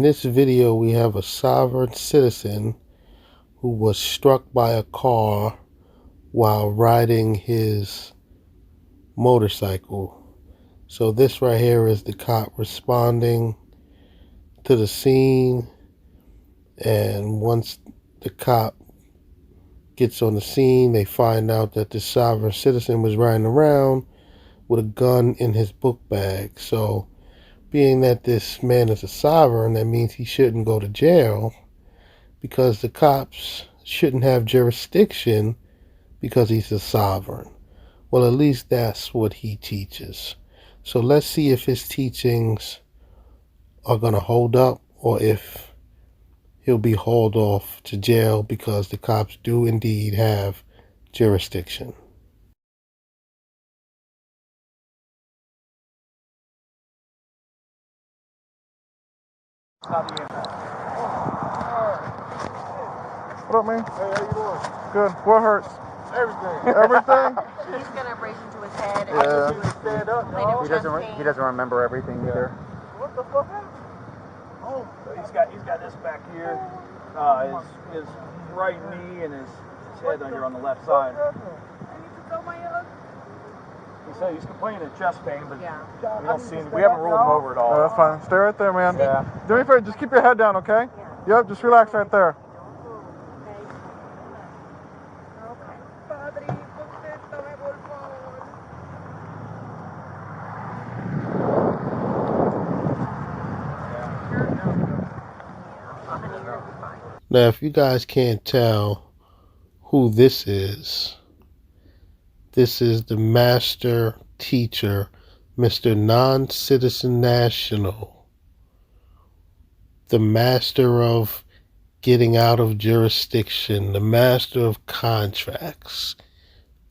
this video, we have a sovereign citizen who was struck by a car while riding his motorcycle. So this right here is the cop responding to the scene, and once the cop gets on the scene, they find out that the sovereign citizen was riding around with a gun in his book bag. So being that this man is a sovereign, that means he shouldn't go to jail, because the cops shouldn't have jurisdiction because he's a sovereign. Well, at least that's what he teaches. So let's see if his teachings are going to hold up, or if he'll be hauled off to jail because the cops do indeed have jurisdiction. What up, man? Hey, how you doing? Good. What hurts? Everything. Everything? He's gonna break into his head. Yeah. And Stand up, no. He doesn't remember everything either. What the fuck happened? Oh, so he's got this back here. His right knee and his head on here on the left side. He said he's complaining of chest pain, but we don't see him. We haven't rolled him over at all. Oh, that's fine. Stay right there, man. Yeah. Do me a favor, just keep your head down, okay? Yeah. Yep, just relax right there. Now, if you guys can't tell who this is the master teacher, Mr. Non-Citizen National, the master of getting out of jurisdiction, the master of contracts.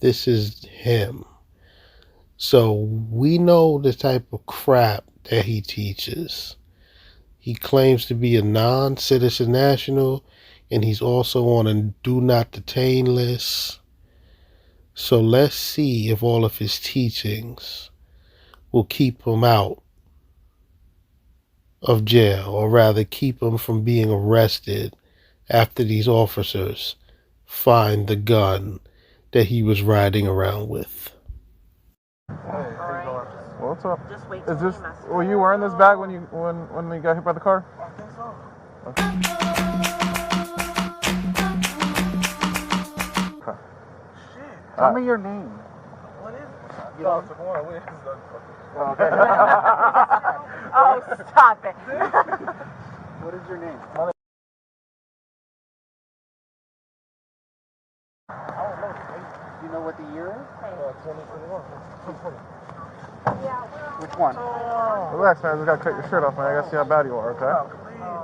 This is him. So we know the type of crap that he teaches. He claims to be a non-citizen national, and he's also on a do not detain list. So let's see if all of his teachings will keep him out of jail, or rather keep him from being arrested after these officers find the gun that he was riding around with. What's up? Is this? Were you wearing this bag when you got hit by the car? I think so. Okay. Shit. Tell me your name. What is it? You know, okay. Oh, stop it. What is your name? Do you know what the year is? 2021. Which one? Relax, man. I just gotta cut your shirt off, man. I gotta see how bad you are, okay?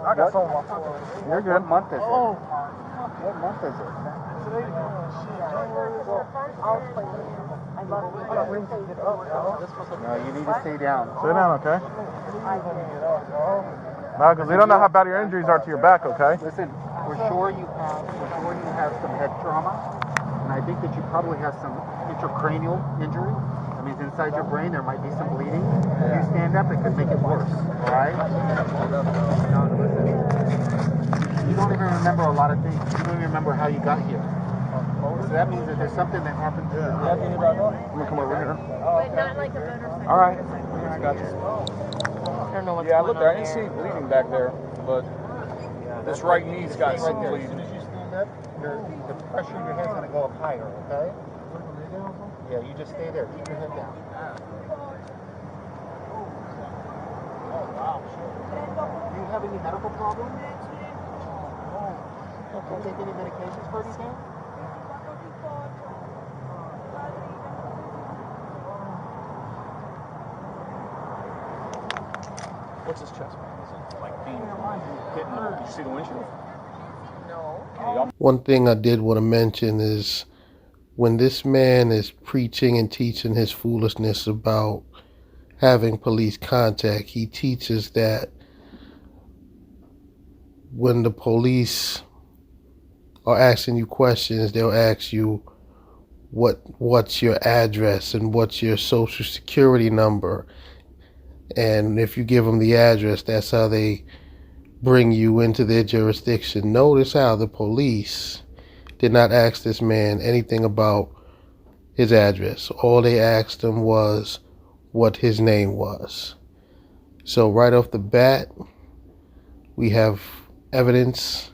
I got some on my foot. You're good. What month is it? What month is it? No, you need to stay down. Stay down, okay? No, because we don't know how bad your injuries are to your back, okay? Listen, we're sure you have some head trauma, and I think that you probably have some intracranial injury. That means inside your brain there might be some bleeding. If you stand up, it could make it worse, all right? Now, listen, you don't even remember a lot of things. You don't even remember how you got here. So that means that there's something that happened to you. I'm gonna come over here. But not like a motorcycle. All right. Got you. I don't know what's I going looked on there. I didn't see any bleeding back there, but this right knee's got some bleeding. As soon as you stand up, the pressure in your head's going to go up higher, okay? Yeah, you just stay there. Keep your head down. Do you have any medical problems? Do you take any medications for anything? What's his chest pain? Is it like pain from hitting? Did you see the windshield? No. One thing I did want to mention is when this man is preaching and teaching his foolishness about having police contact, he teaches that when the police are asking you questions, they'll ask you what's your address and what's your social security number. And if you give them the address, that's how they bring you into their jurisdiction. Notice how the police did not ask this man anything about his address. All they asked him was what his name was. So right off the bat, we have evidence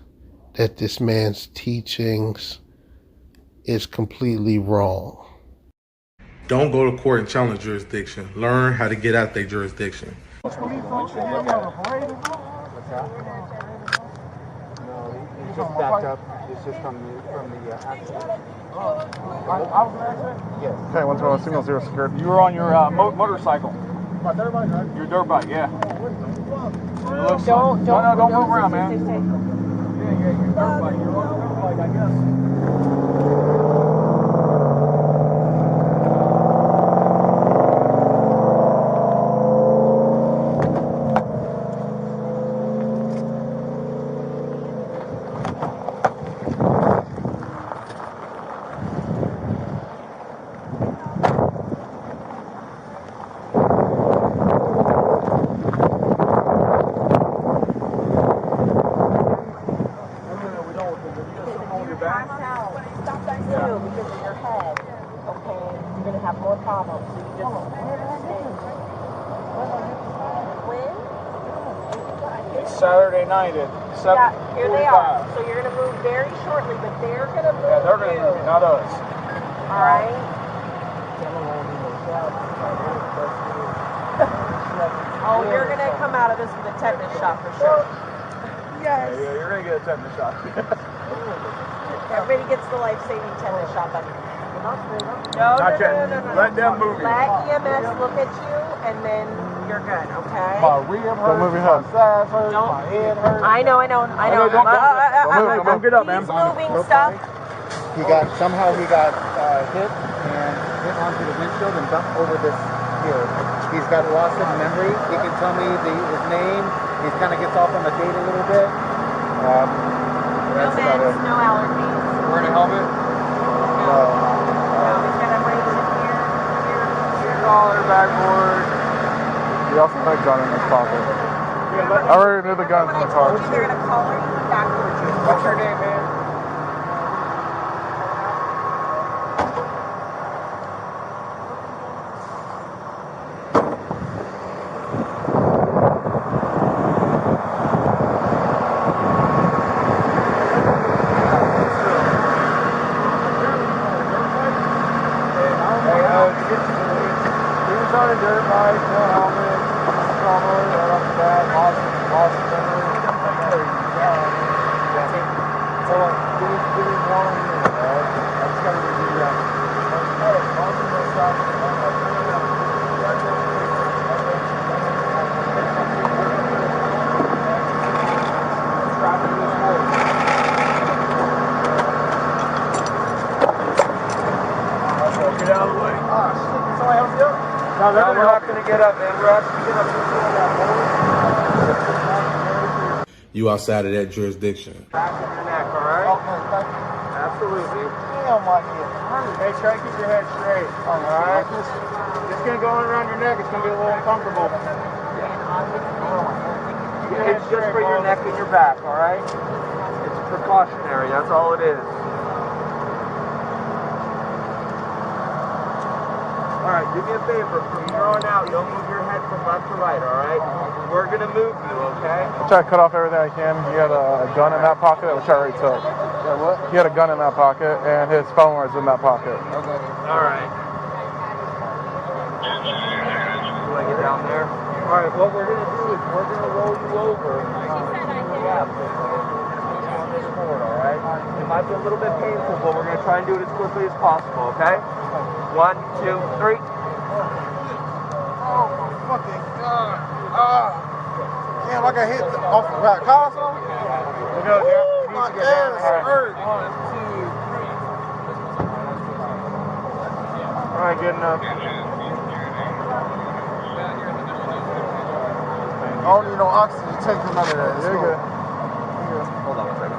that this man's teachings is completely wrong. Don't go to court and challenge jurisdiction. Learn how to get out their jurisdiction. What's that? No, he's just backed up. It's just from the accident. Yes. Okay, 121 signal 0 secured. You were on your motorcycle. Your dirt bike, yeah. Don't move around, man. Stay safe. Yeah, your dirt bike. You're on your dirt bike, I guess. Saturday night at 7:45. Yeah, here they are. So you're going to move very shortly, but they're going to move. Yeah, they're going to move, not us. All right. Oh, you're going to come out of this with a tetanus shot for sure. Yes. Yeah, you're going to get a tetanus shot. Everybody gets the life-saving tetanus shot, buddy. No. Let them move you. Let EMS look at you, and then you're good, okay? Don't move your head. I know. Don't get up, man. He's moving stuff. He got hit and hit onto the windshield and bumped over this here. He's got loss of memory. He can tell me his name. He kind of gets off on the date a little bit. No meds, no allergies. Wearing a helmet? No, he's got a brace in here. Collar, backboard. He also had a gun in his pocket. I already knew the gun's in the car. They're going to collar you backwards. What's your name, man? No, we're not going to get up, man. We're actually going to get up. You outside of that jurisdiction. Back of your neck, all right? Absolutely. Damn, my head. Hey, try to keep your head straight. All right? It's going to go around your neck. It's going to be a little uncomfortable. It's just for your neck and your back, all right? It's precautionary. That's all it is. All right, do me a favor. From here on out, don't move your head from left to right, all right? We're going to move you, okay? I try to cut off everything I can. He had a gun in that pocket, which I already took. Yeah, what? He had a gun in that pocket, and his phone was in that pocket. Okay. All right. Do I get down there? All right, what we're going to do is we're going to roll you over. Forward, all right? It might be a little bit painful, but we're going to try and do it as quickly as possible, okay? 1, 2, 3. Oh my fucking god. Damn, I got hit off the back. Car or something? We'll go there. My ass hurt. 1, 2, 3. All right, good enough. I don't need no oxygen. Take none of that. You're good. Hold on one second.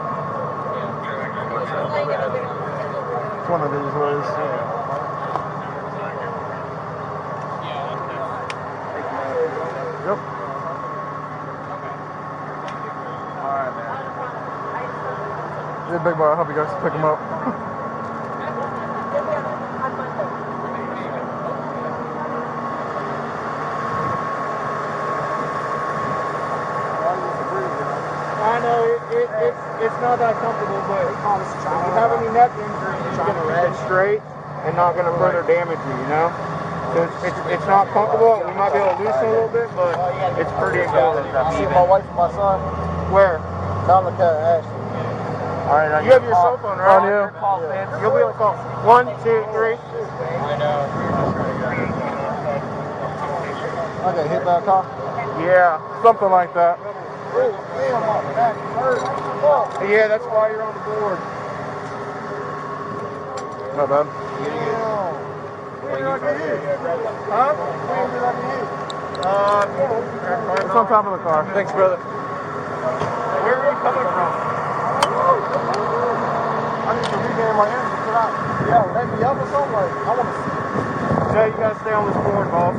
It's one of these ways. Yep. Yeah, big boy. I'll help you guys pick him up. I know it's not that comfortable, but if you have any neck injuries, you're going to keep it straight and not going to further damage you, you know? So it's not comfortable. We might be able to loosen a little bit, but it's pretty important. See my wife and my son. Where? Down the cat, Ashley. All right, you have your cell phone, right? On you. Yeah. You'll be able to call 1, 2, 3. I got hit by a car? Yeah. Something like that. Yeah, that's why you're on the board. Not bad. Huh? It's on top of the car. Thanks, brother. Where are you coming from? I need to regain my energy. Yeah, let me up or something. Like, I want to see. Jay, you gotta stay on this board, boss.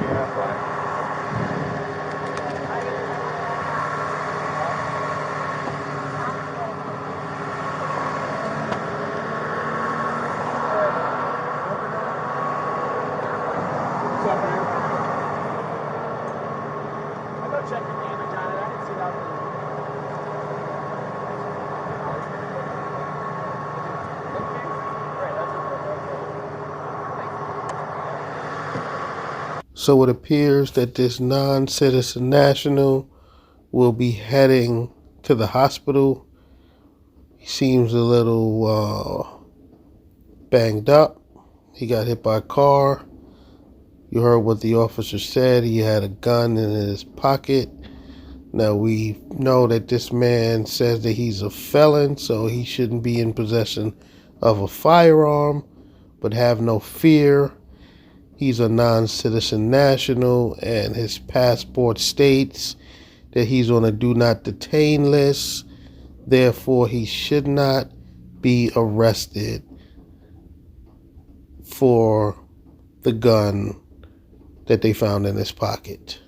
Yeah, fine. So it appears that this non-citizen national will be heading to the hospital. He seems a little banged up. He got hit by a car. You heard what the officer said. He had a gun in his pocket. Now we know that this man says that he's a felon, so he shouldn't be in possession of a firearm. But have no fear. He's a non-citizen national, and his passport states that he's on a do not detain list. Therefore, he should not be arrested for the gun that they found in his pocket.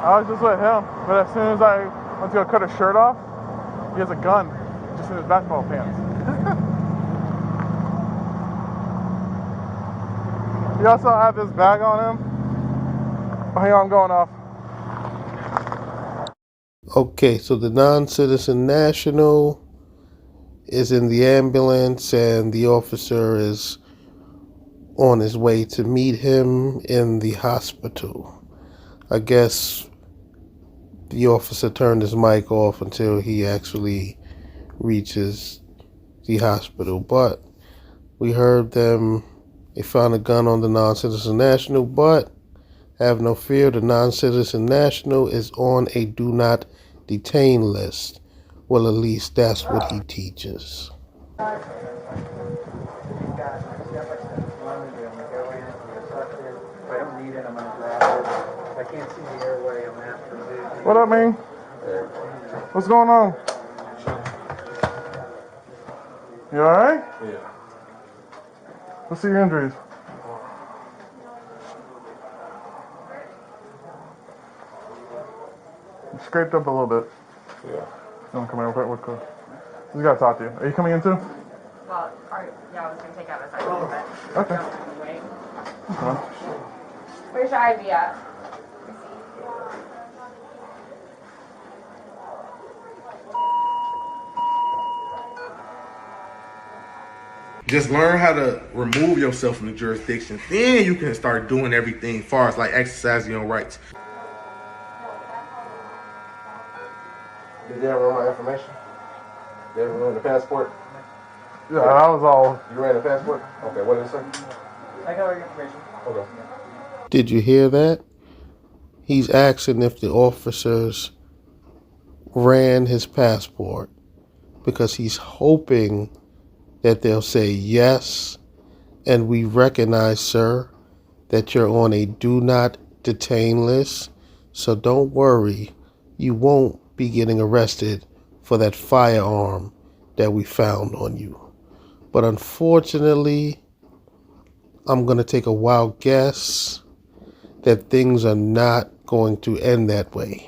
I was just with him, but as soon as I went to go cut his shirt off, he has a gun just in his basketball pants. He also had this bag on him. Oh, hang on, I'm going off. Okay, so the non-citizen national is in the ambulance, and the officer is on his way to meet him in the hospital. I guess the officer turned his mic off until he actually reaches the hospital. But we heard they found a gun on the non-citizen national, but have no fear, the non-citizen national is on a do not detain list. Well, at least that's what he teaches. What up, man? What's going on? You alright? Yeah. Let's see your injuries. You scraped up a little bit. Yeah. You want to come in real quick? We gotta talk to you. Are you coming in too? Well, yeah, I was going to take out a second, but... Okay. Come on. Where's your IV at? Just learn how to remove yourself from the jurisdiction. Then you can start doing everything as far as like exercising your rights. Did you ever run my information? Did you ever run the passport? Yeah, that was all. You ran the passport? Okay, what did it say? I got all your information. Okay. Did you hear that? He's asking if the officers ran his passport because he's hoping that they'll say yes, and we recognize, sir, that you're on a do not detain list, so don't worry, you won't be getting arrested for that firearm that we found on you. But unfortunately, I'm going to take a wild guess that things are not going to end that way.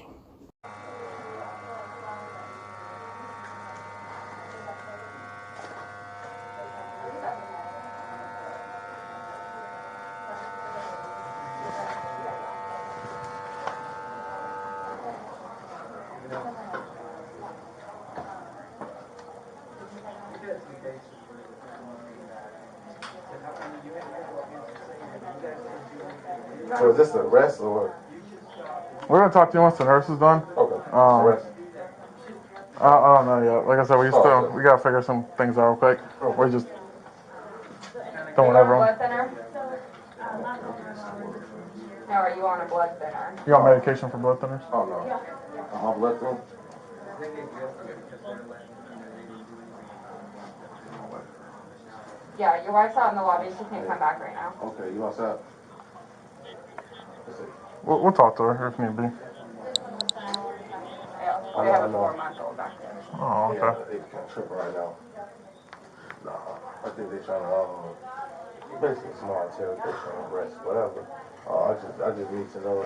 So is this the arrest or? We're gonna talk to you once the nurse is done. Okay. Arrest. I don't know yet. Like I said, we gotta figure some things out real quick. We're just doing whatever. Blood thinner? No, are you on a blood thinner? You on medication for blood thinners? Oh no. I'm on blood thinner. Yeah, your wife's out in the lobby. She can't come back right now. Okay, you outside? We'll talk to her if need be. Yeah, we have a 4-month-old back there. Oh, okay. Yeah, they can't trip right now. No, I think they're trying to basically small interrogation, arrest, whatever. I just need to know.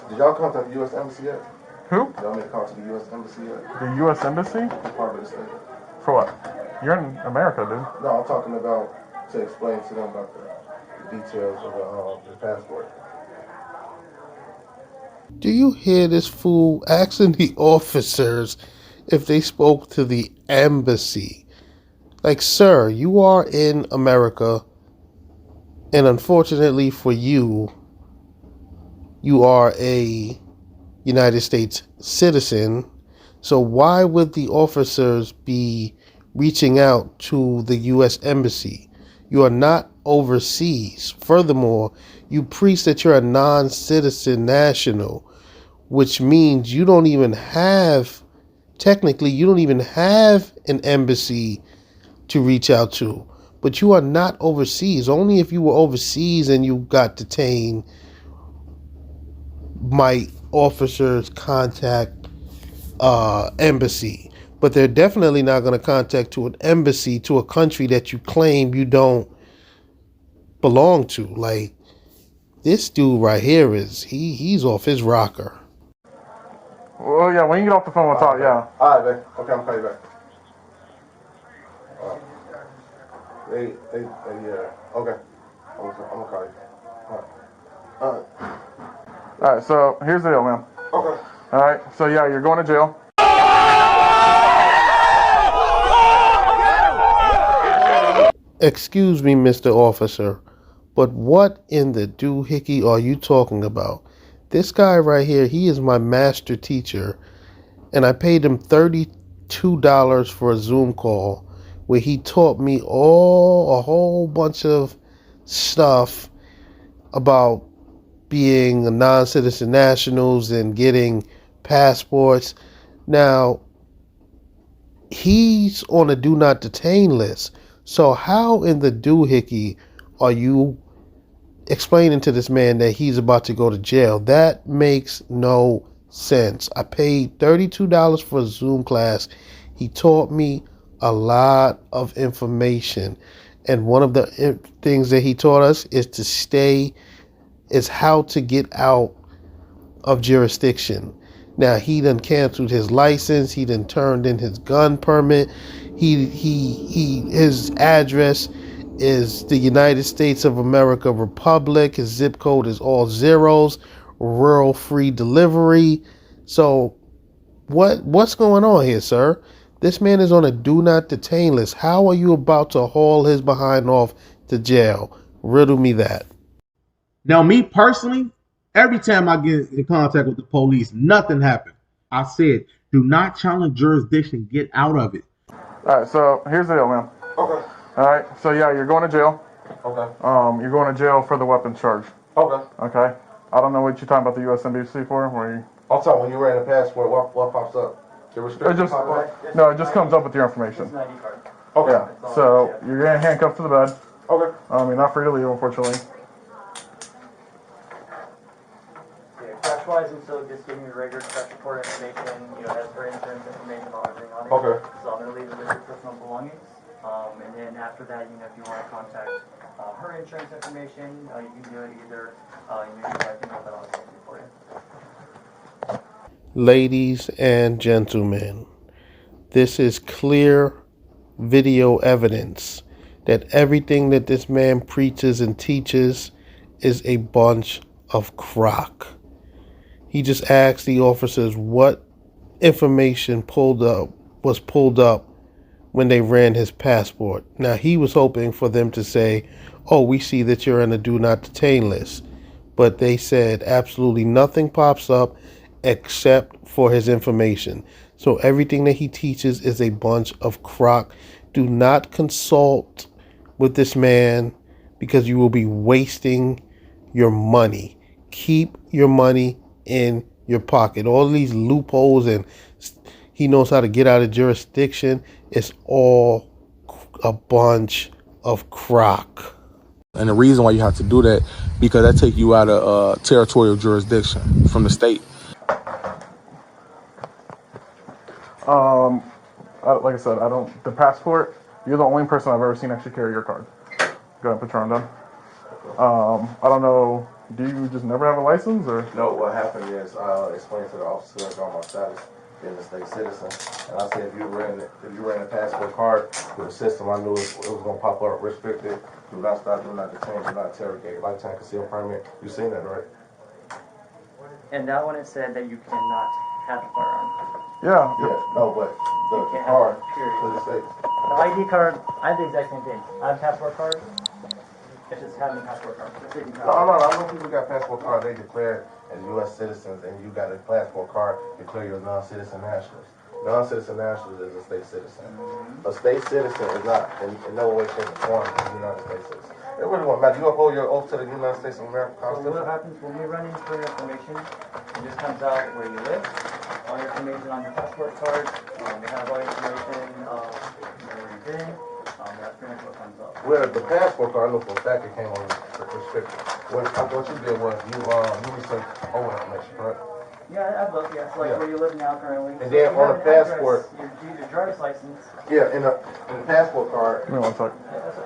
Did y'all contact the U.S. Embassy yet? Who? Y'all made a call to the U.S. Embassy yet? The U.S. Embassy? Department of State. For what? You're in America, dude. No, I'm talking about to explain to them about the details of the passport. Do you hear this fool asking the officers if they spoke to the embassy? Like, sir, you are in America, and unfortunately for you, you are a United States citizen. So why would the officers be reaching out to the U.S. Embassy? You are not overseas. Furthermore, you preach that you're a non-citizen national, which means you don't even have, technically, you don't even have an embassy to reach out to. But you are not overseas. Only if you were overseas and you got detained might officers contact embassy. But they're definitely not going to contact to an embassy to a country that you claim you don't belong to. Like, this dude right here he's off his rocker. Well, yeah, when you get off the phone, we'll talk, yeah. All right, man. Okay, I'm calling you back. Yeah. Okay. I'm gonna call you. All right. All right, so here's the deal, man. Okay. All right, so yeah, you're going to jail. Excuse me, Mr. Officer, but what in the doohickey are you talking about? This guy right here, he is my master teacher, and I paid him $32 for a Zoom call where he taught me a whole bunch of stuff about being a non-citizen nationals and getting passports. Now, he's on a do not detain list. So how in the doohickey are you explaining to this man that he's about to go to jail? That makes no sense. I paid $32 for a Zoom class. He taught me a lot of information. And one of the things that he taught us is how to get out of jurisdiction. Now, he done canceled his license. He done turned in his gun permit. His address is the United States of America Republic. His zip code is all zeros. Rural free delivery. So what's going on here, sir? This man is on a do not detain list. How are you about to haul his behind off to jail? Riddle me that. Now, me personally, every time I get in contact with the police, nothing happened. I said, do not challenge jurisdiction. Get out of it. All right, so here's the deal, man. Okay. All right, so yeah, you're going to jail. Okay. You're going to jail for the weapons charge. Okay. Okay. I don't know what you're talking about the U.S. Embassy for. Where you... I'm talking when you ran a passport. What pops up? The restriction. No, it just comes up with your information. It's an ID card. Okay. Yeah. So you're getting handcuffed to the bed. Okay. You're not free to leave, unfortunately. Crash-wise, and so just giving you regular crash report information, that's for insurance information, all everything on it. Okay. So I'm going to leave it with your personal belongings. And then after that, if you want to contact her insurance information, you can do it either, I can help that on for you. Ladies and gentlemen, this is clear video evidence that everything that this man preaches and teaches is a bunch of crock. He just asked the officers what information was pulled up when they ran his passport. Now, he was hoping for them to say, oh, we see that you're on a do not detain list. But they said absolutely nothing pops up except for his information. So everything that he teaches is a bunch of crock. Do not consult with this man because you will be wasting your money. Keep your money in your pocket. All these loopholes and he knows how to get out of jurisdiction. It's all a bunch of crock. And the reason why you have to do that, because that takes you out of territorial jurisdiction from the state. Like I said, the passport, you're the only person I've ever seen actually carry your card. Go ahead, put your arm down. I don't know, do you just never have a license, or? No, what happened is, I explained to the officer on my status, being a state citizen, and I said if you ran a passport card through the system, I knew it was going to pop up restricted, do not stop, do not detain, do not interrogate, lifetime concealed permit. You seen that, right? And that one, it said that you cannot have a firearm. Yeah. No, but the card to the state. The ID card, I have the exact same thing. I have a passport card. It's just having a passport card. No, I know people got passport cards they declare as U.S. citizens, and you got a passport card declare you're non-citizen nationals. Non-citizen nationals is a state citizen. A state citizen is not in no way, shape, or form a United States citizen. It really won't matter. You uphold your oath to the United States of America Constitution. So what happens when we run in for your information, it just comes out where you live, all your information on your passport card, they have all your information, where you've been, that's pretty much what comes up. Well, the passport card, I know for a fact it came on restricted. What you did was you researched all information, correct? Yeah, I've looked, yeah. So like where you live now currently. And then on the passport. Your driver's license. Yeah, in the passport card. Give me 1 second.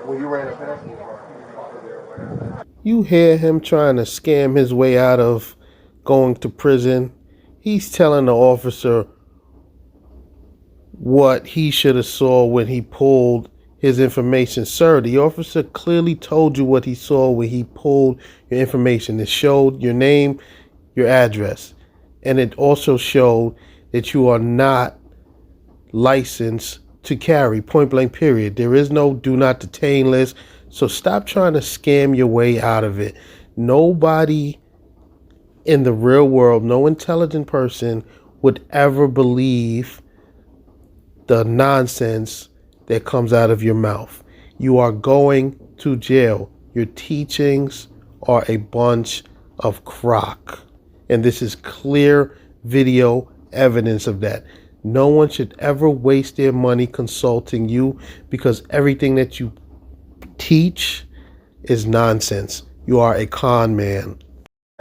When you ran the passport card. You hear him trying to scam his way out of going to prison. He's telling the officer what he should have saw when he pulled his information. Sir, the officer clearly told you what he saw when he pulled your information. It showed your name, your address, and it also showed that you are not licensed to carry, point blank period. There is no do not detain list. So stop trying to scam your way out of it. Nobody in the real world, no intelligent person would ever believe the nonsense that comes out of your mouth. You are going to jail. Your teachings are a bunch of crock. And this is clear video evidence of that. No one should ever waste their money consulting you because everything that you teach is nonsense. You are a con man.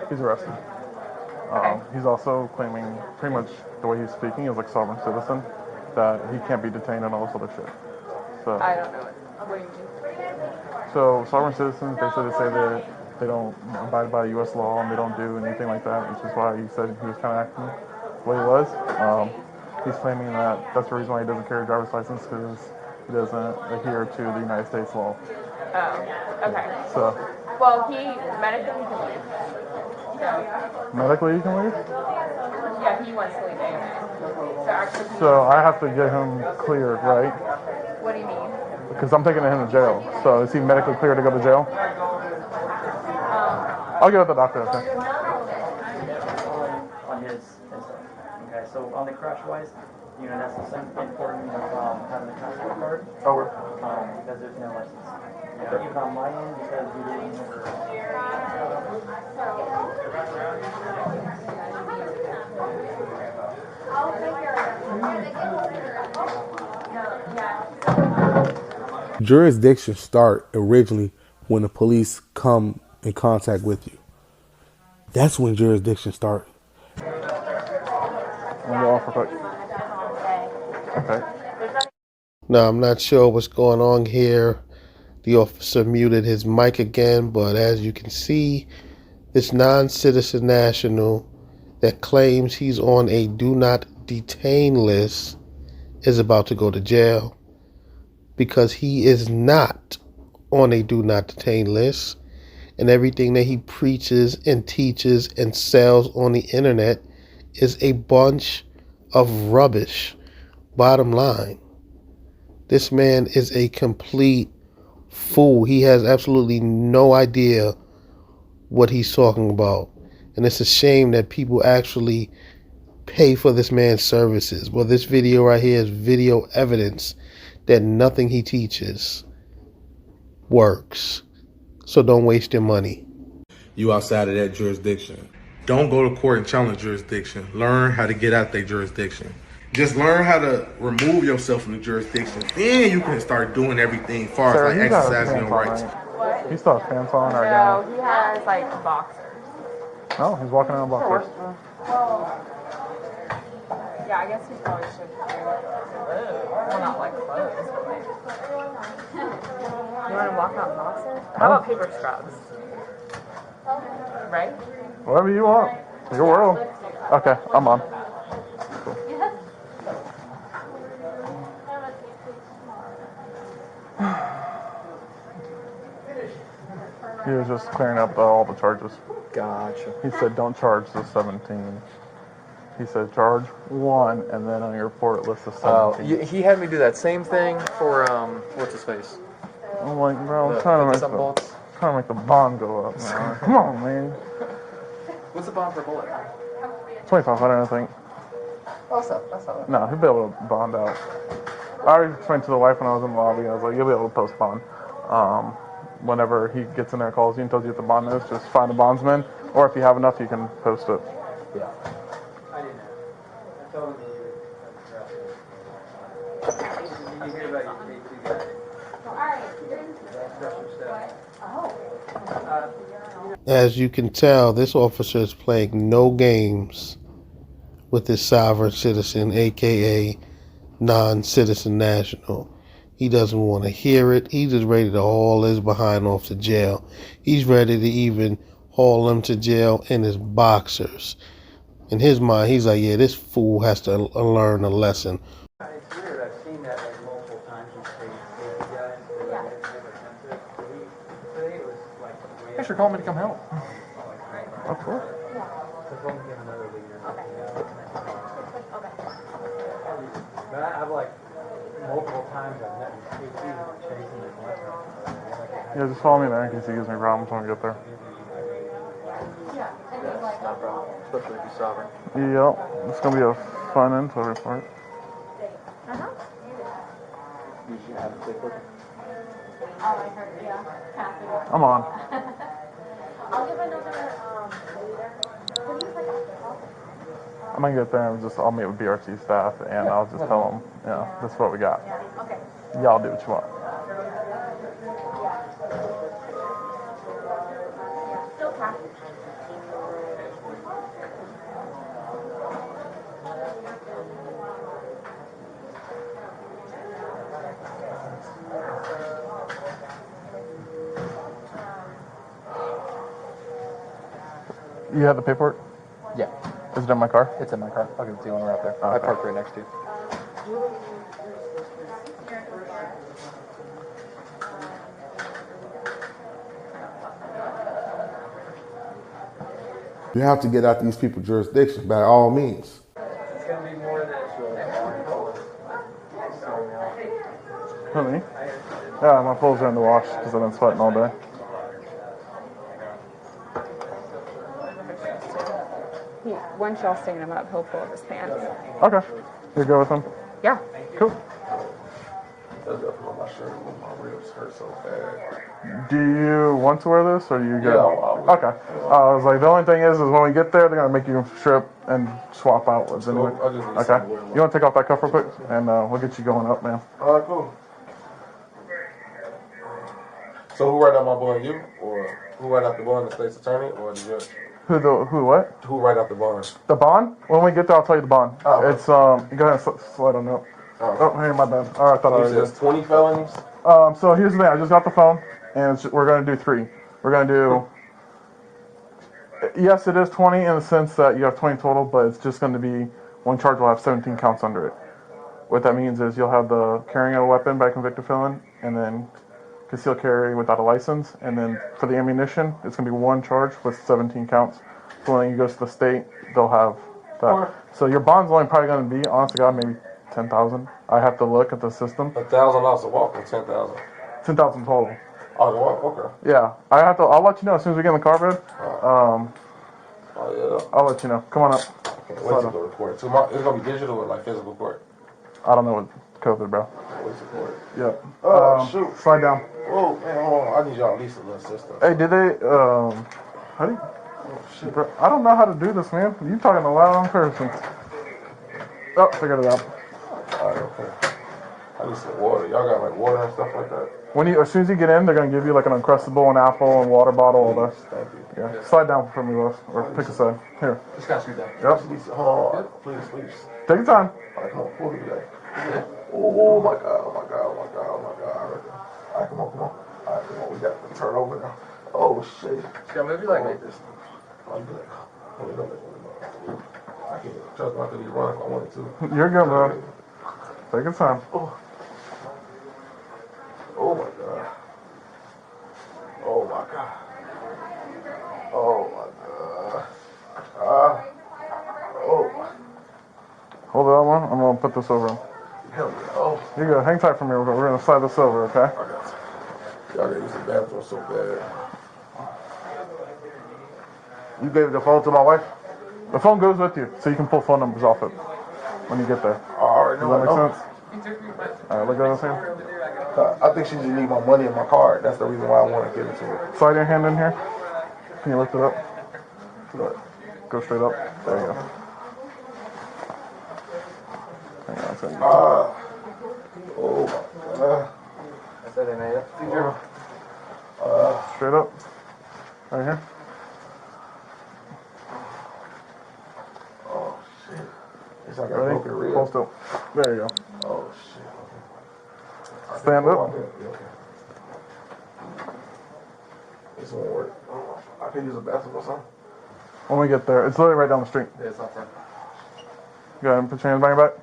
He's arrested. He's also claiming pretty much the way he's speaking is like sovereign citizen, that he can't be detained and all this other shit. So I don't know what do you mean? So sovereign citizens basically say that they don't abide by U.S. law and they don't do anything like that, which is why he said he was kind of acting the way he was. He's claiming that that's the reason why he doesn't carry a driver's license, because he doesn't adhere to the United States law. Oh, okay. So. Well, he medically can leave. So. Medically you can leave? Yeah, he wants to leave AMA. So actually. So I have to get him cleared, right? What do you mean? Because I'm taking him to jail. So is he medically cleared to go to jail? I'll get with the doctor. Okay. On his okay. So on the crash wise, that's the important having a passport card. Because there's no license. Even on my end, because we didn't. Jurisdiction start originally when the police come in contact with you. That's when jurisdiction start. I'm go off real quick. Okay. Now, I'm not sure what's going on here. The officer muted his mic again, but as you can see, this non-citizen national that claims he's on a do not detain list is about to go to jail because he is not on a do not detain list, and everything that he preaches and teaches and sells on the internet is a bunch of rubbish. Bottom line, this man is a complete fool. He has absolutely no idea what he's talking about. And it's a shame that people actually pay for this man's services. Well, this video right here is video evidence that nothing he teaches works. So don't waste your money. You outside of that jurisdiction. Don't go to court and challenge jurisdiction. Learn how to get out that jurisdiction. Just learn how to remove yourself from the jurisdiction. Then you can start doing everything far as like exercising your rights. He still has pants on right No, now. he has like boxers. No, he's walking around boxers. Yeah, I guess he probably should. Well, not like clothes, but like. You want to walk out in boxers? How about paper scrubs? Right? Whatever you want. Your world. Okay, I'm on. Cool. He was just clearing up all the charges. Gotcha. He said, don't charge the 17. He said, charge 1, and then on your report it lists the 17. He had me do that same thing for, what's his face? I'm like, bro, I'm trying to make the bond go up, man. Come on, man. What's the bond for bullet? 2,500, I think. Oh, that's not No, he'll be able to bond out. I already explained to the wife when I was in the lobby, I was like, you'll be able to post bond. Whenever he gets in there, calls you and tells you what the bond is, just find a bondsman, or if you have enough, you can post it. Yeah. As you can tell, this officer is playing no games with this sovereign citizen, aka non-citizen national. He doesn't want to hear it. He's just ready to haul his behind off to jail. He's ready to even haul him to jail in his boxers. In his mind, he's like, yeah, this fool has to learn a lesson. It's weird. I've seen that like multiple times. He's paid safety guys. Today it was like. Thanks for calling me to come help. Of course. But I've like multiple times I've met with KT chasing this weapon. Yeah, just follow me there in case he gives me problems when we get there. Yes, no problem. Especially if he's sovereign. Yep, it's going to be a fun info report. You should have a clip with him. I'm on. I'll give another, I'm going to get there and I'll meet with BRT staff and I'll just tell them, this is what we got. okay. Y'all do what you want. Still cash. You have the paperwork? Yeah. Is it in my car? It's in my car. I'll give it to you when we're out there. Okay. I parked right next to you. You have to get out these people's jurisdiction by all means. It's going to be more than Who, me? Yeah, my clothes are in the wash because I've been sweating all day. Once y'all stand him up, he'll pull up his pants. Okay. You go with him? Yeah. Cool. That's up on my shirt. My ribs hurt so bad. Do you want to wear this or you good? Yeah, I'll okay. I was like, the only thing is when we get there, they're going to make you strip and swap out with anyway. Okay. You want to take off that cuff real quick? And we'll get you going up, man. Alright, cool. So who write out my bond? You or who write out the bond? The state's attorney or the judge? Who what? Who write out the bond? The bond? When we get there, I'll tell you the bond. Oh, okay. It's go ahead and slide on up. Oh, hey, my bad. All right, I thought I already did. 20 felonies. So here's the thing. I just got the phone, and we're gonna do 3. We're gonna do. Yes, it is 20 in the sense that you have 20 total, but it's just going to be one charge will have 17 counts under it. What that means is you'll have the carrying of a weapon by a convicted felon, and then concealed carry without a license, and then for the ammunition, it's going to be one charge with 17 counts. So when you go to the state, they'll have that. So your bond's only probably going to be, honest to God, maybe 10,000. I have to look at the system. $1,000 a walk or 10,000. 10,000 total. Oh, the walk. Okay. Yeah, I have to. I'll let you know as soon as we get in the car, bud. Oh yeah. I'll let you know. Come on up. Wait till the report. It's gonna be digital or like physical court. I don't know what COVID, bro. What's the court? Yep. Shoot. Slide down. Oh man, hold on. I need y'all at least a little assistance. Hey, did they? How do you? Oh shit, bro. I don't know how to do this, man. You talking a loud on person. Oh, figured it out. Alright, okay. I need some water. Y'all got like water and stuff like that? As soon as you get in, they're gonna give you like an Uncrustable, an apple, and water bottle, all that. Thank you. Yeah. Slide down for me, Lois, or pick a side. Here. Just gotta scoot down. Yep. Hold on. Please. Take your time. Alright, come on. Pull me back. Oh my god. Alright, come on. Alright, come on. We got to turn over now. Oh shit. Just gotta move your leg, mate. I can't trust me. I could even run if I wanted to. You're good, bro. Take your time. Oh my god. Hold on one. I'm gonna put this over him. Hell yeah. Oh. You go. Hang tight for me. We're gonna slide this over, okay? I got you. Y'all gotta use the bathroom so bad. You gave the phone to my wife? The phone goes with you, so you can pull phone numbers off it when you get there. I already know. Does that make sense? Alright, look at this here. I think she just need my money and my card. That's the reason why I want to give it to her. Slide your hand in here. Can you lift it up? Look. Go straight up. There you go. Hang on a second. Oh my god. That's it, mate. Straight up. Right here. Oh shit. It's like I Ready? broke a rib. Hold still. There you go. Oh shit. Stand up. This won't work. I can use a bathroom or something. When we get there, it's literally right down the street. Yeah, it's not fun. Go ahead and put your hands behind your back.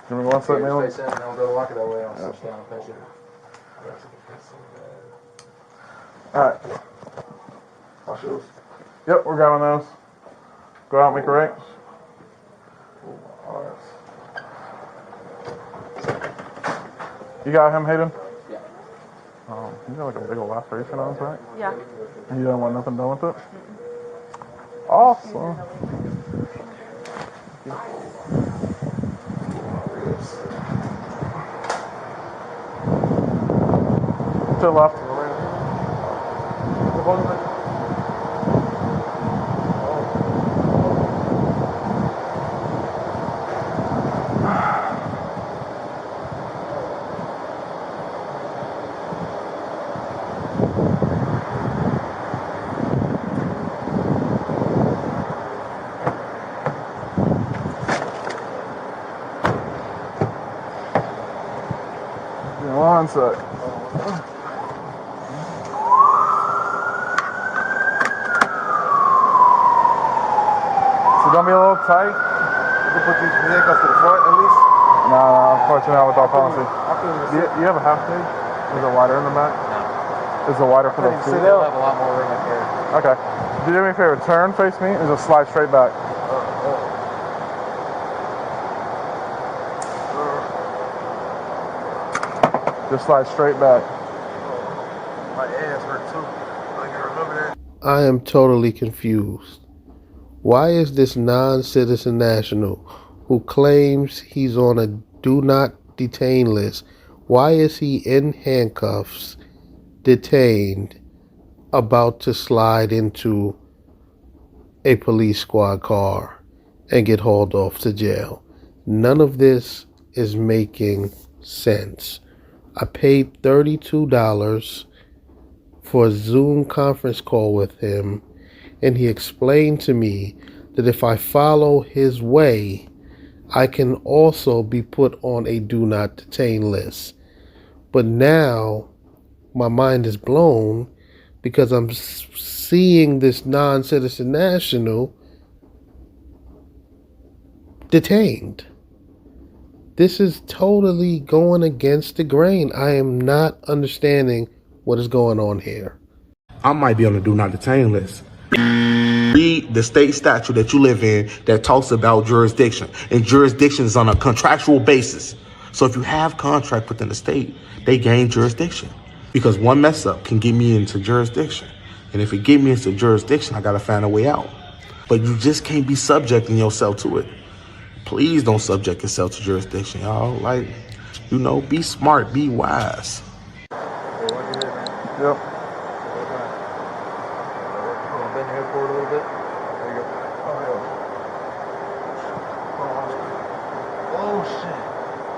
Give me one second, Just man. face in and I'll go walk it that way. I'll switch down and pinch you. Alright. My shoes. Yep, we're grabbing those. Go out, make a right. You got him, Hayden? Yeah. You got like a big old laceration on his back? Yeah. And you don't want nothing done with it? Awesome. To the left. One sec. It's gonna be a little tight. You can put these handcuffs to the front at least? No, unfortunately not with our policy. Do you have a half page? Is it wider in the back? No. Is it wider for the seat? They'll have a lot more room up here. Okay. Do you do me a favor? Turn, face me, and just slide straight back. Just slide straight back. My ass hurt too. I can remember that. I am totally confused. Why is this non-citizen national who claims he's on a do not detain list, why is he in handcuffs, detained, about to slide into a police squad car and get hauled off to jail. None of this is making sense. I paid $32 for a Zoom conference call with him, and he explained to me that if I follow his way, I can also be put on a do not detain list. But now my mind is blown because I'm seeing this non-citizen national detained. This is totally going against the grain. I am not understanding what is going on here. I might be on the do not detain list. Read the state statute that you live in that talks about jurisdiction. And jurisdiction is on a contractual basis. So if you have contract within the state, they gain jurisdiction. Because one mess up can get me into jurisdiction. And if it get me into jurisdiction, I gotta find a way out. But you just can't be subjecting yourself to it. Please don't subject yourself to jurisdiction, y'all. Like, be smart, be wise. Yep. Bend your head forward a little bit. There you go. Oh shit.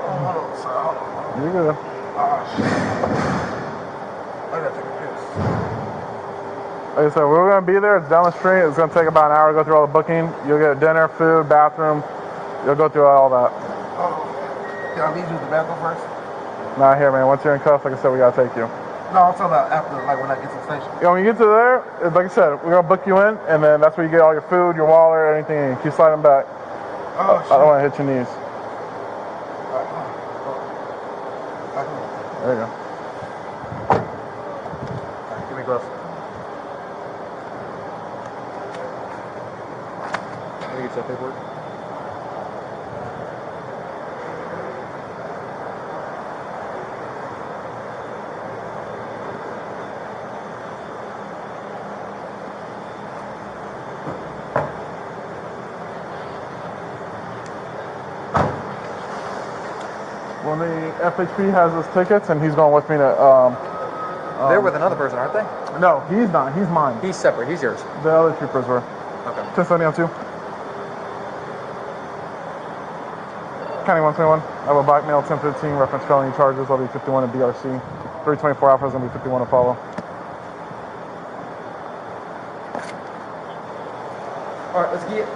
Oh, hold on, sir. Hold on. You're good. Oh shit. I gotta take a piss. Like I said, we're gonna be there. It's down the street. It's gonna take about an hour to go through all the booking. You'll get dinner, food, bathroom. You'll go through all that. Oh, can I lead you to the bathroom first? Not here, man. Once you're in cuffs, like I said, we gotta take you. No, I'm talking about after, like when I get to the station. When you get to there, like I said, we're gonna book you in, and then that's where you get all your food, your wallet, anything, and you keep sliding back. Oh shit. I don't want to hit your knees. There you go. Give me gloves. Let me get that paperwork. Well, the FHP has his tickets, and he's going with me to. They're with another person, aren't they? No, he's not. He's mine. He's separate. He's yours. The other troopers were. Okay. 1072. County 121. I have a black male 1015, reference felony charges. I'll be 51 in BRC. 324 Alpha is going to be 51 to follow. All right, let's get.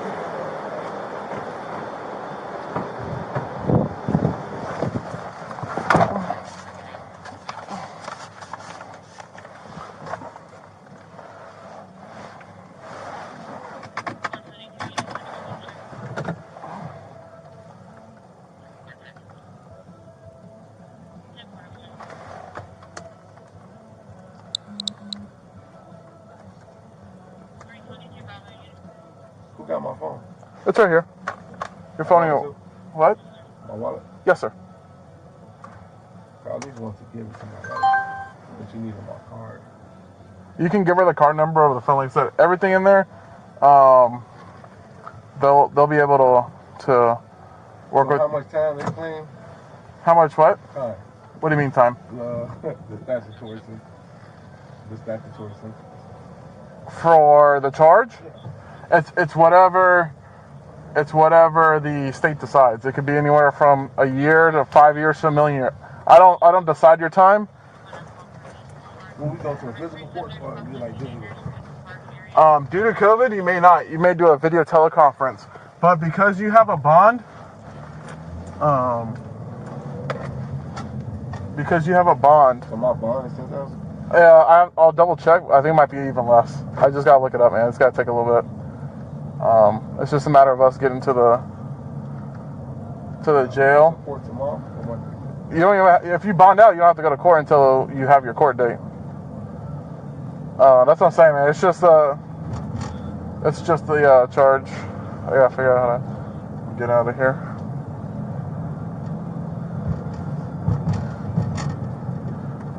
Who got my phone? It's right here. Your phone. What? My wallet? Yes, sir. I at least want to give it to my wife, but you need my card. You can give her the card number over the phone. Like I said, everything in there, they'll be able to work with. How much time they claim? How much what? Time. What do you mean time? The statutory sentence. The statutory sentence. For the charge? Yeah. It's whatever the state decides. It could be anywhere from a year to 5 years to a million years. I don't decide your time. When we go to a physical court, or we like digital? Due to COVID, you may not. You may do a video teleconference. But because you have a bond, So my bond is 10,000. Yeah, I'll double check. I think it might be even less. I just gotta look it up, man. It's gotta take a little bit. It's just a matter of us getting to the jail. Court tomorrow. You don't even. If you bond out, you don't have to go to court until you have your court date. That's what I'm saying, man. It's just the charge. I gotta figure out how to get out of here.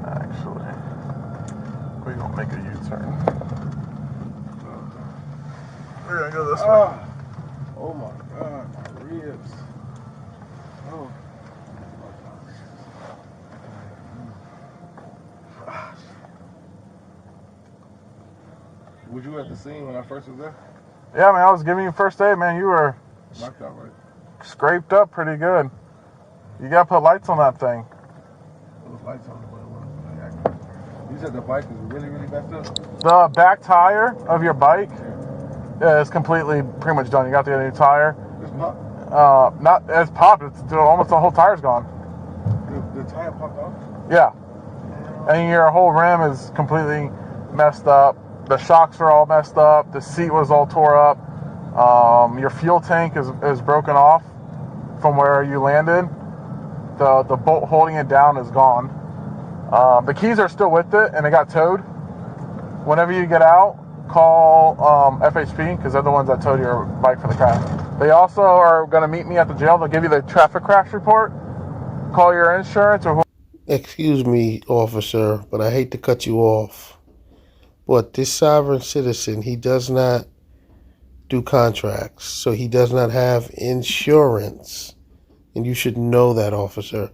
Actually, we're gonna make a U-turn. We're gonna go this way. Oh my God, my ribs. Oh. Was you at the scene when I first was there? Yeah, man, I was giving you first aid, man. You were Knocked out, right? Scraped up pretty good. You gotta put lights on that thing. Those lights on the way. You said the bike is really, really messed up? The back tire of your bike is completely pretty much done. You got to get a new tire. It's popped? Not as popped. It's almost the whole tire's gone. The tire popped off? Yeah. And your whole rim is completely messed up. The shocks are all messed up. The seat was all tore up. Your fuel tank is broken off from where you landed. The bolt holding it down is gone. The keys are still with it, and it got towed. Whenever you get out, call FHP, because they're the ones that towed your bike for the crash. They also are going to meet me at the jail. They'll give you the traffic crash report. Call your insurance or who. Excuse me, officer, but I hate to cut you off. But this sovereign citizen, he does not do contracts, so he does not have insurance. And you should know that, officer.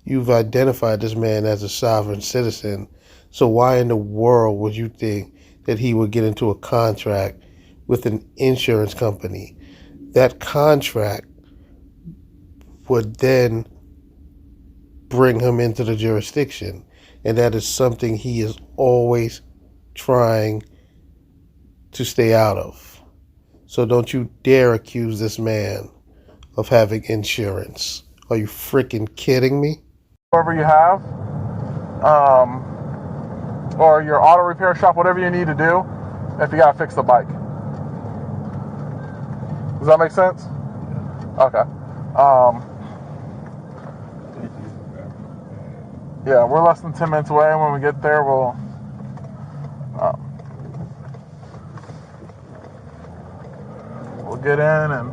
You've identified this man as a sovereign citizen, so why in the world would you think that he would get into a contract with an insurance company? That contract would then bring him into the jurisdiction, and that is something he is always trying to stay out of. So don't you dare accuse this man of having insurance. Are you freaking kidding me? Whoever you have, or your auto repair shop, whatever you need to do, if you gotta fix the bike. Does that make sense? Okay. Yeah, we're less than 10 minutes away. When we get there, we'll get in and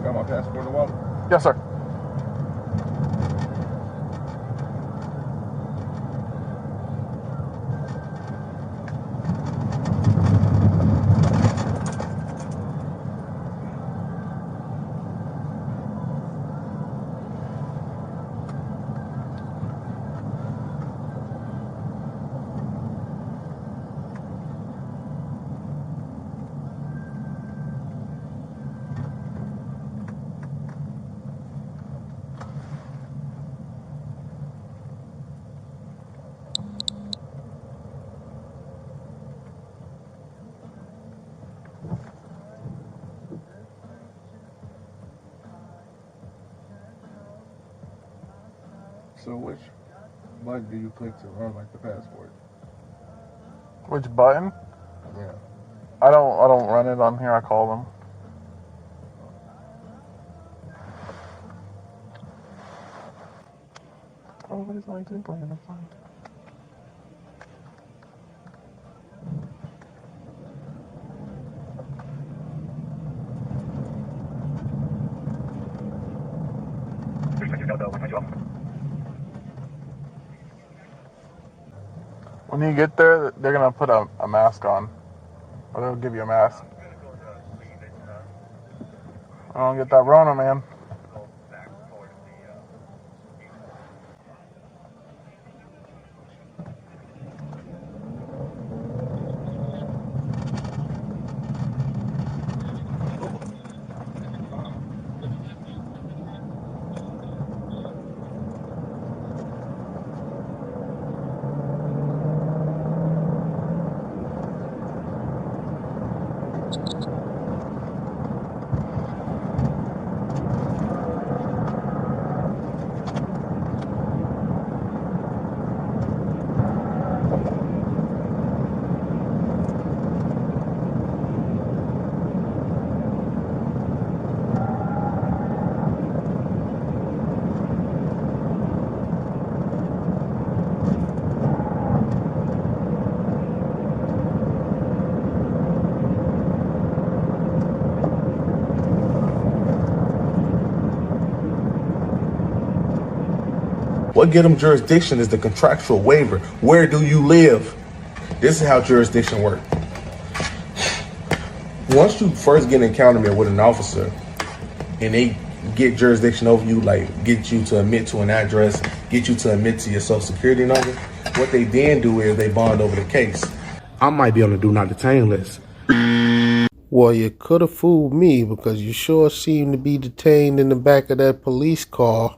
Got my passport and wallet? yes, sir. So which button do you click to run like the passport? Which button? Yeah. I don't run it on here. I call them. Oh, what is my example? I'm fine. When you get there, they're gonna put a mask on, or they'll give you a mask. I don't get that Rona, man. What get them jurisdiction is the contractual waiver. Where do you live? This is how jurisdiction works. Once you first get in encounter with an officer and they get jurisdiction over you, like get you to admit to an address, get you to admit to your social security number, what they then do is they bond over the case. I might be on the do not detain list. Well, you could have fooled me because you sure seem to be detained in the back of that police car.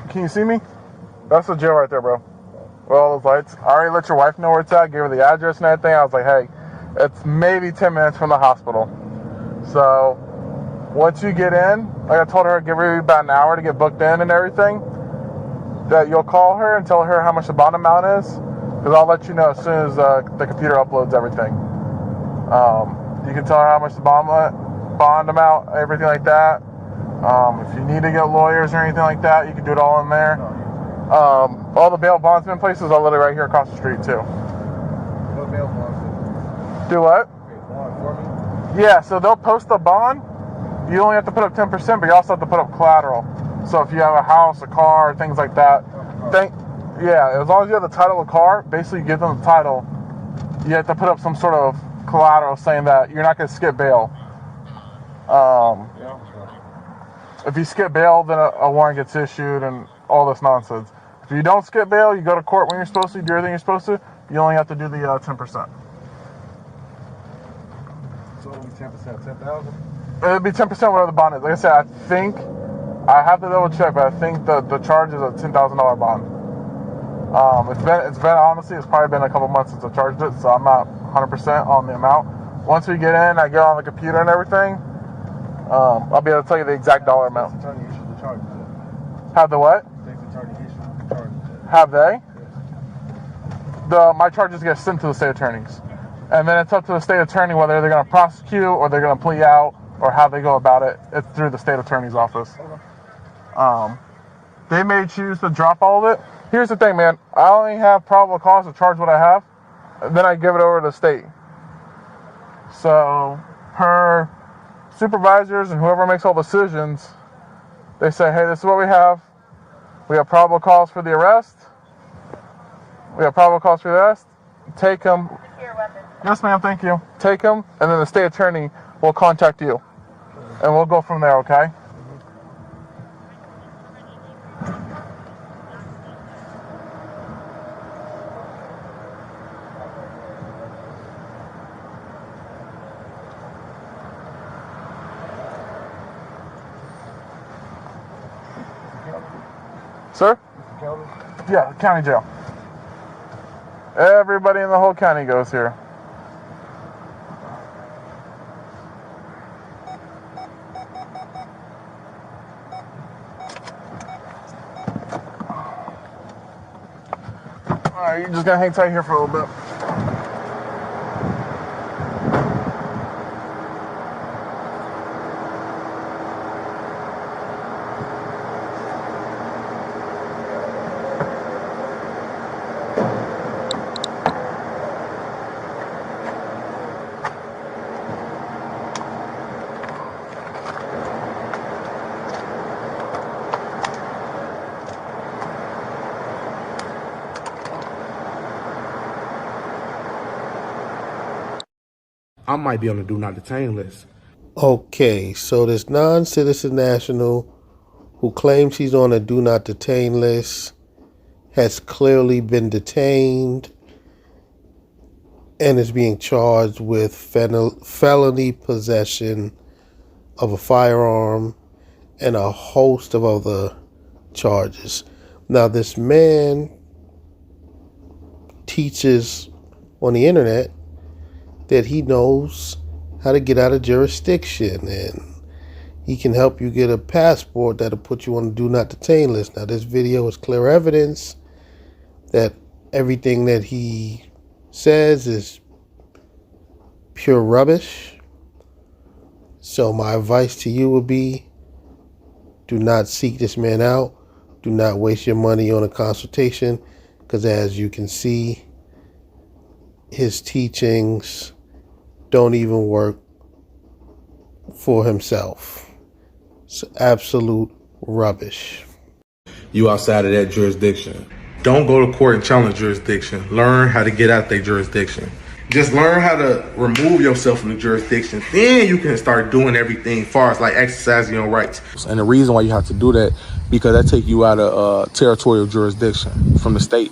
Can you see me? That's the jail right there, bro. With all those lights. I already let your wife know where it's at, gave her the address and everything. I was like, hey, it's maybe 10 minutes from the hospital. So once you get in, like I told her, give her about an hour to get booked in and everything, that you'll call her and tell her how much the bond amount is, because I'll let you know as soon as the computer uploads everything. You can tell her how much the bond amount, everything like that. If you need to get lawyers or anything like that, you can do it all in there. All the bail bondsman places are literally right here across the street too. What bail bonds? Do what? Bond for me? Yeah, so they'll post the bond. You only have to put up 10%, but you also have to put up collateral. So if you have a house, a car, things like that, yeah, as long as you have the title of the car, basically you give them the title. You have to put up some sort of collateral saying that you're not going to skip bail. If you skip bail, then a warrant gets issued and all this nonsense. If you don't skip bail, you go to court when you're supposed to, do everything you're supposed to, you only have to do the 10%. So it'll be 10%, 10,000? It'll be 10% whatever the bond is. Like I said, I have to double check, but I think the charge is a $10,000 bond. It's been honestly, it's probably been a couple months since I charged it, so I'm not 100% on the amount. Once we get in, I get on the computer and everything, I'll be able to tell you the exact dollar amount. State's attorney issued the charges. Have the what? State's attorney issued the charges. Have they? My charges get sent to the state attorneys. And then it's up to the state attorney whether they're going to prosecute or they're going to plea out or how they go about it. It's through the state attorney's office. They may choose to drop all of it. Here's the thing, man. I only have probable cause to charge what I have. And then I give it over to the state. So her supervisors and whoever makes all decisions, they say, hey, this is what we have. We have probable cause for the arrest. Take him. Yes, ma'am, thank you. Take him, and then the state attorney will contact you. And we'll go from there, okay? Sir? Yeah, county jail. Everybody in the whole county goes here. Alright, you're just gonna hang tight here for a little bit. I might be on the do not detain list. Okay, so this non-citizen national who claims he's on a do not detain list has clearly been detained and is being charged with felony possession of a firearm and a host of other charges. Now, this man teaches on the internet that he knows how to get out of jurisdiction, and he can help you get a passport that'll put you on the do not detain list. Now, this video is clear evidence that everything that he says is pure rubbish. So my advice to you would be, do not seek this man out. Do not waste your money on a consultation, because as you can see, his teachings don't even work for himself. It's absolute rubbish. You outside of that jurisdiction. Don't go to court and challenge jurisdiction. Learn how to get out their jurisdiction. Just learn how to remove yourself from the jurisdiction. Then you can start doing everything as far as like exercising your rights. And the reason why you have to do that, because that take you out of territorial jurisdiction from the state.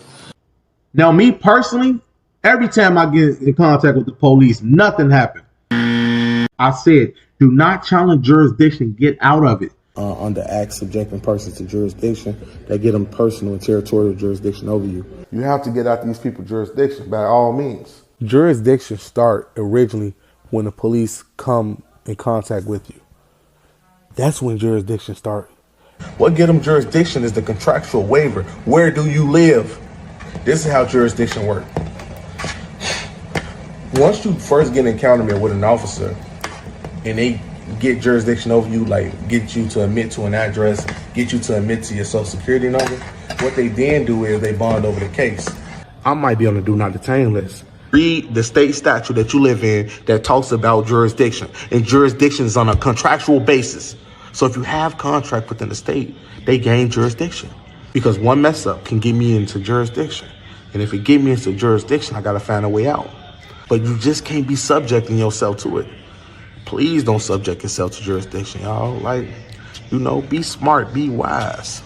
Now, me personally, every time I get in contact with the police, nothing happened. I said, do not challenge jurisdiction. Get out of it. Under acts subjecting persons to jurisdiction that get them personal and territorial jurisdiction over you. You have to get out these people's jurisdiction by all means. Jurisdictions start originally when the police come in contact with you. That's when jurisdiction starts. What get them jurisdiction is the contractual waiver. Where do you live? This is how jurisdiction works. Once you first get in encounter with an officer and they get jurisdiction over you, like get you to admit to an address, get you to admit to your social security number, what they then do is they bond over the case. I might be on the do not detain list. Read the state statute that you live in that talks about jurisdiction, and jurisdiction is on a contractual basis. So if you have contract within the state, they gain jurisdiction, because one mess up can get me into jurisdiction. And if it get me into jurisdiction, I got to find a way out. But you just can't be subjecting yourself to it. Please don't subject yourself to jurisdiction, y'all. Like, be smart, be wise.